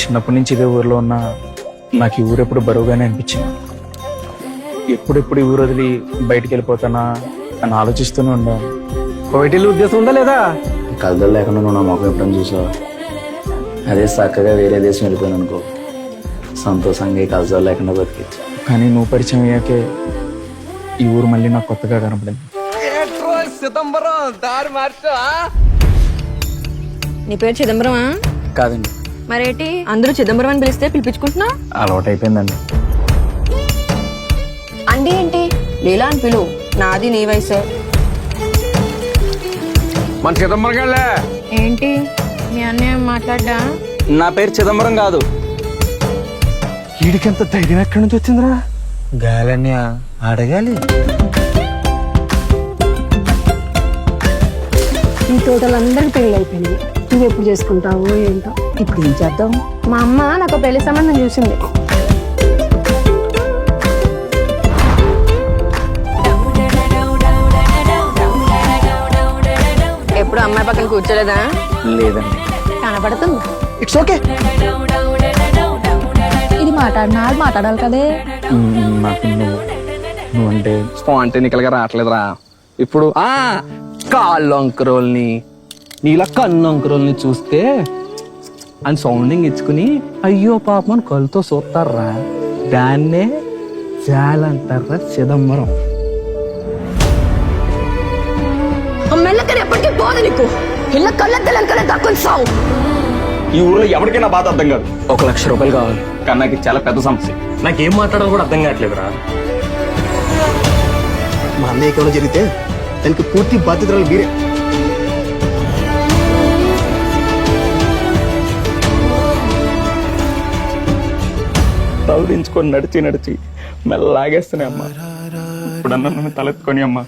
చిన్నప్పటి నుంచి ఇదే ఊర్లో ఉన్న నాకు ఈ ఊరు ఎప్పుడు బరువుగానే అనిపించింది. ఎప్పుడెప్పుడు ఈ ఊరు వదిలి బయటికి వెళ్ళిపోతానా అని ఆలోచిస్తూనే ఉండాలి. కోయిటిల్లు ఉద్దేశం ఉందా లేదా? కలదలు లేకుండా నువ్వు నా మొఖం ఎప్పుడైనా చూసావు? అదే చక్కగా వేరే దేశం వెళ్ళిపోయాను అనుకో, సంతోషంగా ఈ కలజాలు లేకుండా బతికిచ్చు. కానీ నువ్వు పరిచయం అయ్యాకే ఈ ఊరు మళ్ళీ నాకు కొత్తగా కనపడింది. నీ పేరు చిదంబరమా? కాదండి, మరేటి అందరూ చిదంబరం అని పిలిస్తే పిలిపించుకుంటున్నా? అలవాటు అయిపోయిందండి. అండి ఏంటి లీలా అని పిలువు, నాది నీ వయసే. మన చిదంబరం గాళ్ళే. ఏంటి మీ అన్నయ్య మాట్లాడ్డా? నా పేరు చిదంబరం కాదు. వీడికెంత ధైర్యం ఎక్కడి నుంచి వచ్చిందిరా? గాలన్య అడగాలి. ఈ తోటలందరికి పెళ్లి అయిపోయింది. నువ్వు ఎప్పుడు చేసుకుంటావో ఏంటో. ఇప్పుడు ఏం చేద్దాం? మా అమ్మ నాకు పెళ్లి సంబంధం చూసింది. ఎప్పుడు అమ్మాయి పక్కన కూర్చోలేదా? లేదండి. కనపడుతుంది. It's okay. ఇది మాట్లాడాలి కదే. నాకు నువ్వంటే స్పాంటేనికల్ గా రావట్లేదురా. ఇప్పుడు కాళ్ళు అంకురోల్ని నీలా కన్ను అంకురోల్ని చూస్తే అని సౌండింగ్ ఇచ్చుకుని అయ్యో పాపం అని కళ్ళతో చూస్తారా. దాన్నే జాలంటారా చిదంబరం. అమ్మాయిలకి ఎప్పటికీ పోదు నీకు. ఇళ్ళ కళ్ళెద్దలంకలే దక్కుని సావు. ఈ ఊర్లో ఎవరికైనా బాధ అర్థం కాదు. 1,00,000 రూపాయలు కావాలి. కానీ నాకు చాలా పెద్ద సమస్య. నాకేం మాట్లాడాలో కూడా అర్థం కావట్లేదురా. మా అన్నయ్యకి ఏమైనా జరిగితే దానికి పూర్తి బాధ్యతలు మీరే. తౌడించుకొని నడిచి నడిచి మెల్ల లాగేస్తున్నాయి అమ్మా. ఇప్పుడన్నా నన్ను తలెత్తుకొని అమ్మా.